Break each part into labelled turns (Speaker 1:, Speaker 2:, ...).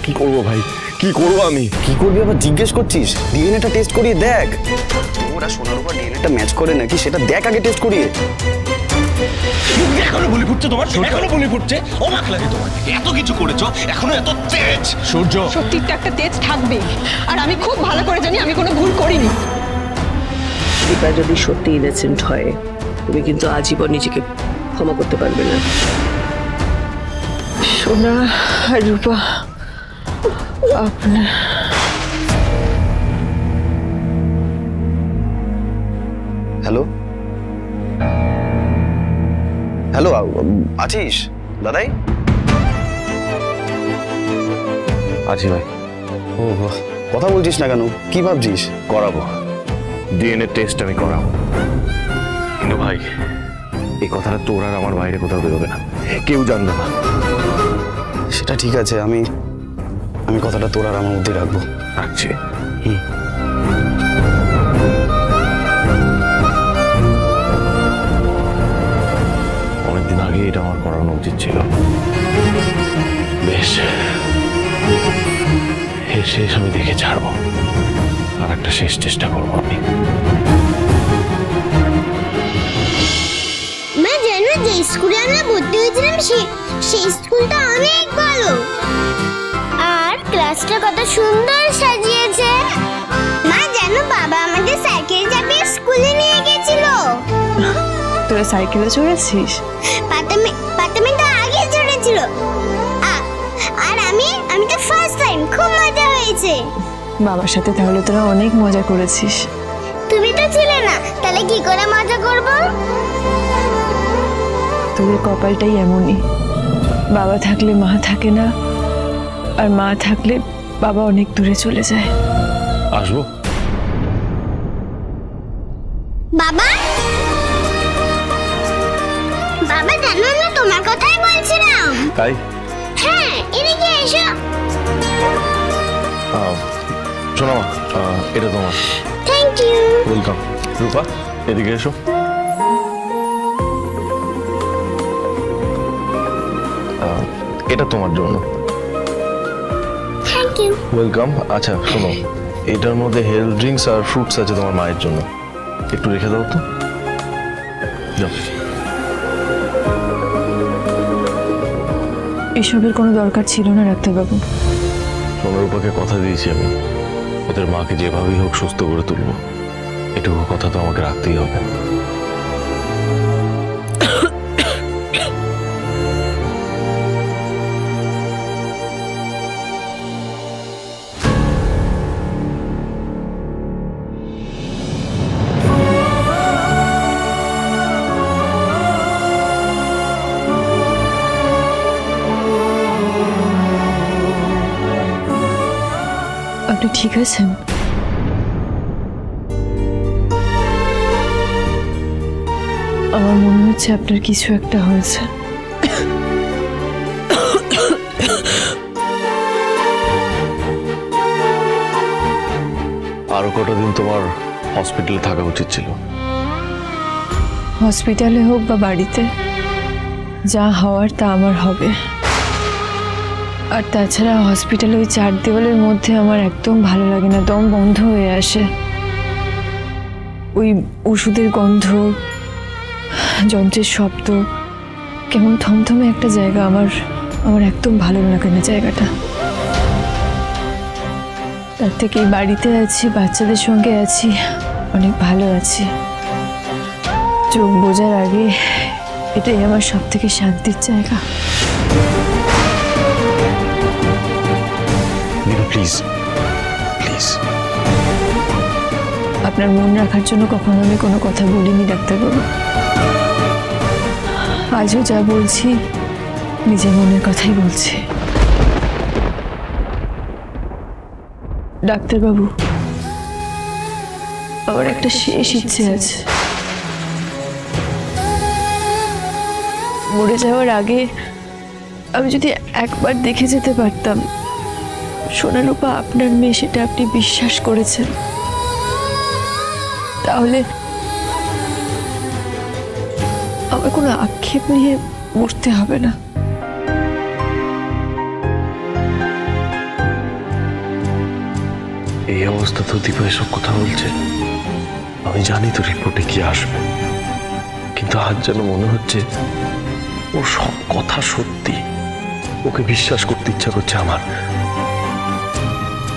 Speaker 1: কি করবো ভাই, কি করবো আমি?
Speaker 2: কি করবি আবার জিজ্ঞেস করছিস? ডিএনএটা টেস্ট করিয়ে দেখ। ওরা সোনার উপর ডিএনএটা ম্যাচ করে নাকি সেটা দেখ আগে টেস্ট করিয়ে।
Speaker 1: এখনো বলি ফুটছে তোমার, এখনো বলি ফুটছে। অবাক লাগে তোমার, এত কিছু করেছো এখনো এত তেজ। সূর্য,
Speaker 3: সত্যির তো একটা তেজ থাকবে, আর আমি খুব ভালো করে জানি আমি কোনো ভুল করিনি।
Speaker 4: এটা যদি সত্যি ইনোসেন্ট হয়, তুমি কিন্তু আজীবন নিজেকে ক্ষমা করতে পারবে না।
Speaker 3: সোনা আর রূপা, আপনার
Speaker 2: হ্যালো হ্যালো, আছিস দাদাই?
Speaker 1: আছি ভাই।
Speaker 2: ও কথা বলছিস না কেন, কি ভাবছিস?
Speaker 1: করাবো, ডিএনএ টেস্ট আমি করাবো, কিন্তু ভাই এই কথাটা তোর আর আমার বাইরে কোথাও বেরোবে না, কেউ জানবে না।
Speaker 2: সেটা ঠিক আছে, আমি কথাটা তোর আর আমার মধ্যে রাখবো।
Speaker 1: রাখছি। অনেকদিন আগে এটা আমার করানো উচিত ছিল। বেশ, এর শেষ আমি দেখে ছাড়বো, আর একটা শেষ চেষ্টা করবো আমি।
Speaker 5: মা জানো, যে স্কুলে আমরা ভর্তি হয়েছিলাম সেই স্কুলটা অনেক ভালো, আর ক্লাসটা কত সুন্দর সাজিয়েছে। মা জানো, বাবা আমাদের সাইকেল চাপিয়ে স্কুলে নিয়ে গেছিল।
Speaker 3: তোরা সাইকেলে চড়েছিস?
Speaker 5: পাতামি তো আগে চড়েছিল, আর আমি তো ফার্স্ট টাইম। খুব মজা হয়েছে।
Speaker 3: বাবার সাথে তাহলে তোরা অনেক মজা করেছিস।
Speaker 5: তুমি তো ছিলে না, তাহলে কি করে মজা করবো?
Speaker 3: তোদের কপালটাই এমনই, বাবা থাকলে মা থাকে না, আর মা থাকলে বাবা অনেক দূরে চলে যায়।
Speaker 1: আসবো?
Speaker 5: বাবা বাবা জানো না, তোমার কথাই বলছিলাম।
Speaker 1: তাই?
Speaker 5: হ্যাঁ, এদিকে এসো।
Speaker 1: শোনো মা, এটা তোমার।
Speaker 5: Thank you.
Speaker 1: ওয়েলকাম। রূপা, এদিকে এসো। এটা তোমার জন্য।
Speaker 5: Thank you.
Speaker 1: ওয়েলকাম। আচ্ছা শোনো, এটার মধ্যে হেলথ ড্রিঙ্কস আর ফ্রুটস আছে তোমার মায়ের জন্য, একটু রেখে দাও তো। যাও।
Speaker 3: এসবের কোনো দরকার ছিল না ডাক্তারবাবু।
Speaker 1: সোনারূপাকে কথা দিয়েছি আমি, ওদের মাকে যেভাবেই হোক সুস্থ করে তুলবো, এটুকু কথা তো আমাকে রাখতেই হবে।
Speaker 3: আপনি ঠিক আছেন? আমার মনে হচ্ছে আপনার কিছু একটা হয়েছে।
Speaker 1: আরো কটা দিন তোমার হসপিটালে থাকা উচিত ছিল।
Speaker 3: হসপিটালে হোক বা বাড়িতে, যা হওয়ার তা আমার হবে। আর তাছাড়া হসপিটালে ওই 4 দেওয়ালের মধ্যে আমার একদম ভালো লাগে না, দম বন্ধ হয়ে আসে। ওই ওষুধের গন্ধ, যন্ত্রের শব্দ, কেমন থমথমে একটা জায়গা, আমার একদম ভালো লাগে না জায়গাটা। তার থেকে এই বাড়িতে আছি, বাচ্চাদের সঙ্গে আছি, অনেক ভালো আছি। চোখ বোঝার আগে এটাই আমার সব থেকে শান্তির জায়গা।
Speaker 1: Please please.
Speaker 3: আপনার মন রাখার জন্য কখনো আমি কোনো কথা বলিনি ডাক্তারবাবু। আজও যা বলছি নিজের মনের কথাই বলছি। ডাক্তারবাবু, আমার একটা শেষ ইচ্ছে আছে। মরে যাওয়ার আগে আমি যদি একবার দেখে যেতে পারতাম সোনারূপা আপনার মেয়ে, সেটা আপনি বিশ্বাস করেছেন, তাহলে আমার কোনো আক্ষেপ নিয়ে মরতে হবে না।
Speaker 1: এই অবস্থা তো দীপা এসব কথা বলছে, আমি জানি তো রিপোর্টে কি আসবে, কিন্তু আজ যেন মনে হচ্ছে ও সব কথা সত্যি, ওকে বিশ্বাস করতে ইচ্ছা করছে আমার,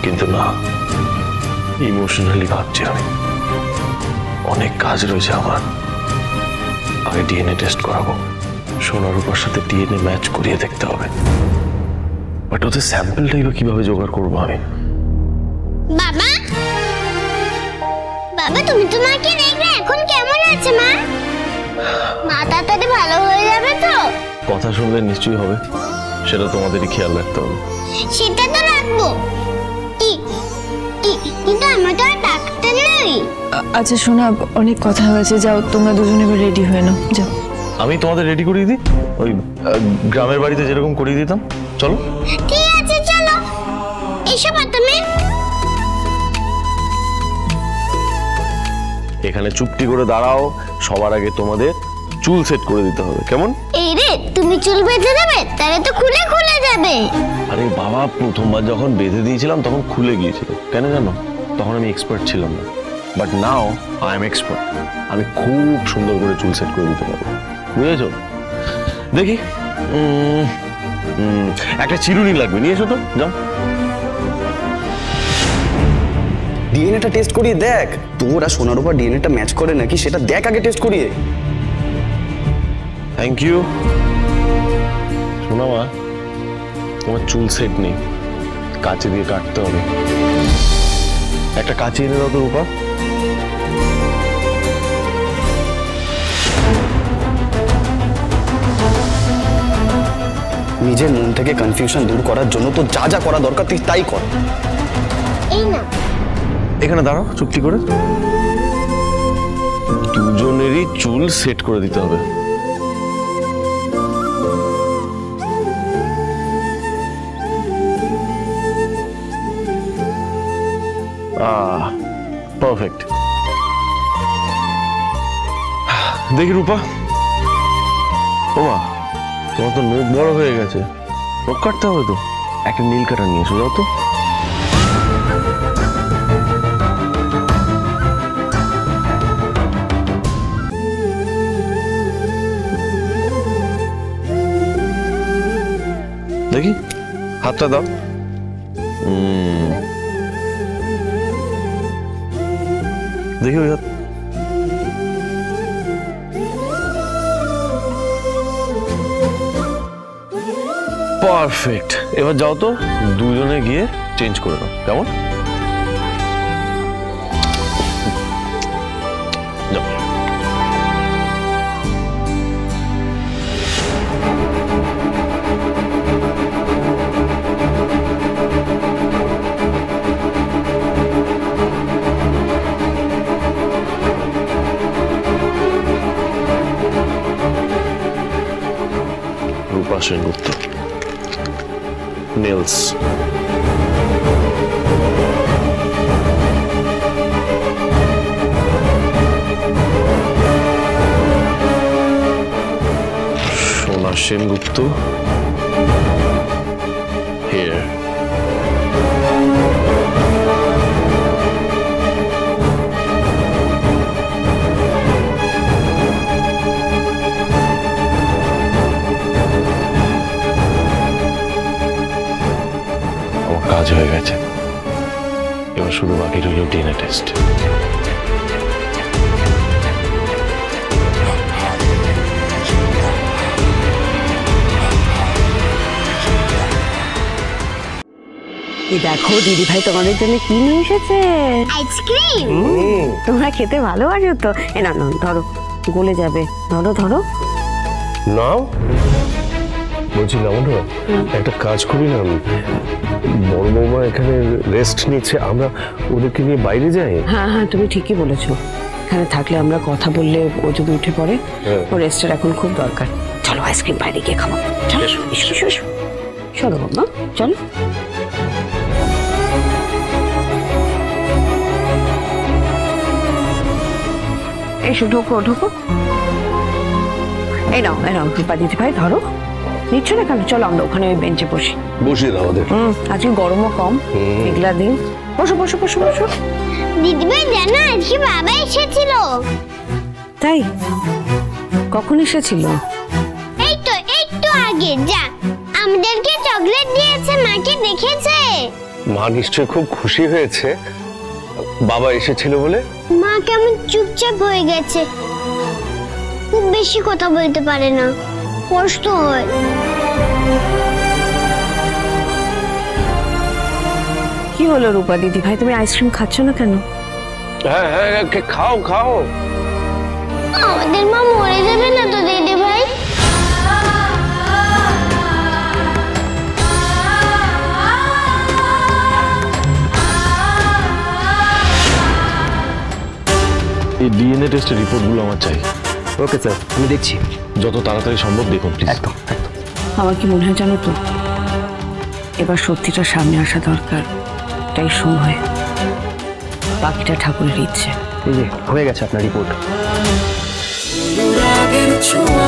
Speaker 1: কিন্তু না, ইমোশনালি ভাবছি আমি। অনেক কাজ রয়েছে আমার। আগে ডিএনএ টেস্ট করাবো, সোনার উপর সাথে ডিএনএ ম্যাচ করিয়ে দেখতে হবে, বাট ওদের স্যাম্পলটাই বা কিভাবে জোগাড় করবো আমি?
Speaker 5: বাবা, বাবা তুমি তো মাকে দেখবে এখন কেমন আছে মা? মা তাড়াতাড়ি ভালো হয়ে যাবে তো?
Speaker 1: কথা শুনলে নিশ্চয়ই হবে, সেটা তোমাদেরই খেয়াল রাখতে হবে।
Speaker 5: সেটা তো রাখবো, কিন্তু আমরা তো আর ডাক্তার নই।
Speaker 3: আচ্ছা শোনা, অনেক কথা হয়েছে, যাও তোমরা দুজনে এবার রেডি হয়ে নাও, যাও।
Speaker 1: আমি তোমাদের রেডি করিয়ে দিই, ওই গ্রামের বাড়িতে যেরকম করিয়ে দিতাম। চলো
Speaker 5: ঠিক আছে, চলো। এসো তুমি।
Speaker 1: এখানে চুপটি করে দাঁড়াও, সবার আগে তোমাদের চুল সেট করে দিতে হবে, কেমন?
Speaker 5: এই রে, তুমি চুল বেঁধে দেবে, তাহলে তো খুলে খুলে যাবে।
Speaker 1: আরে বাবা, প্রথমবার যখন বেঁধে দিয়েছিলাম তখন খুলে গিয়েছিল, কেন জানো? তখন আমি এক্সপার্ট ছিলাম না, but now I am expert. আমি খুব সুন্দর করে চুল সেট করে দিতে পারবো, বুঝেছো? দেখি একটা চিরুনি লাগবে, নিয়ে এসো তো, যাও।
Speaker 2: ডিএনএটা টেস্ট করিয়ে দেখ, তোর আর সোনার উপর ডিএনএটা ম্যাচ করে নাকি সেটা দেখ আগে টেস্ট করিয়ে।
Speaker 1: Thank you. শোনো মা, তোমার চুল সেট নেই, কাঁচি দিয়ে কাটতে হবে। একটা কাঁচি এনে দাও তো রূপা।
Speaker 2: নিজের মন থেকে কনফিউশন দূর করার জন্য তো যা যা করা দরকার তুই তাই কর।
Speaker 5: এই না,
Speaker 1: এখানে দাঁড়াও চুপটি করে, দুজনেরই চুল সেট করে দিতে হবে। পারফেক্ট। দেখি রূপা, ওমা তোমার তো নখ বড় হয়ে গেছে, নখ কাটতে হবে তো, একটা নীল কাটার নিয়ে এসো, যাও তো। দেখি হাতটা দাও। দেখি ওই হাত। পারফেক্ট। এবার যাও তো, দুজনে গিয়ে চেঞ্জ করে দাও, কেমন? যাও। রূপা সেনগুপ্ত, নেলস। সোনা সেনগুপ্ত, হেয়ার। কাজ হয়ে গেছে, এবার শুধু বাকি রইল ডিএনএ টেস্ট।
Speaker 6: এই দেখো দিদি ভাই তোমাদের জন্য কি নিয়ে এসেছে।
Speaker 5: আইসক্রিম।
Speaker 6: তোমরা খেতে ভালোবাসো তো, এ না ধরো, গলে যাবে, ধরো ধরো।
Speaker 1: নাও। বলছিলাম একটা কাজ করি না, বড় বৌমা এখানে রেস্ট নিচ্ছে, আমরা ওদেরকে নিয়ে বাইরে যাই।
Speaker 6: হ্যাঁ হ্যাঁ, তুমি ঠিকই বলেছো, এখানে থাকলে আমরা কথা বললে ও যদি উঠে পড়ে, ও রেস্টের এখন খুব দরকার। চলো আইসক্রিম বাইরে গিয়ে খাবো, চলো চলো বাবা, চলো। এসো, ঢোকো ঢোকো। এই নাও রূপা দিদি ভাই, ধরো নিচ্ছ না কেন? চলো আমরা ওখানে ওই বেঞ্চে বসি।
Speaker 1: বসিয়ে দাও ওদের।
Speaker 6: আজকে গরমও কম, মেঘলা দিন। বসো বসো বসো বসো।
Speaker 5: দিদিভাই জানো আজকে বাবা এসেছিল।
Speaker 6: তাই? কখন এসেছিল?
Speaker 5: এই তো একটু আগে। যা আমাদেরকে চকলেট দিয়েছে, মাকে দেখেছে।
Speaker 1: মা নিশ্চয়ই খুব খুশি হয়েছে বাবা এসেছিল বলে।
Speaker 5: মা কেমন চুপচাপ হয়ে গেছে, খুব বেশি কথা বলতে পারে না, কষ্ট হয়।
Speaker 6: কি হলো রূপা দিদি ভাই, তুমি আইসক্রিম খাচ্ছ না কেন?
Speaker 1: হ্যাঁ হ্যাঁ খাও খাও।
Speaker 5: আমাদের মা মরে যাবে না তো দিদি ভাই?
Speaker 1: এই ডিএনএ টেস্টের রিপোর্টগুলো আমার চাই।
Speaker 2: ওকে স্যার, আমি দেখছি।
Speaker 1: যত তাড়াতাড়ি সম্ভব দেখুন প্লিজ।
Speaker 2: একদম একদম।
Speaker 6: আমার কি মনে হয় জানো তো, এবার সত্যিটা সামনে আসা দরকার। এটাই সময়, বাকিটা ঠাকুরের ইচ্ছে।
Speaker 2: এই যে হয়ে গেছে আপনার রিপোর্ট।
Speaker 7: রাগের ছোঁয়া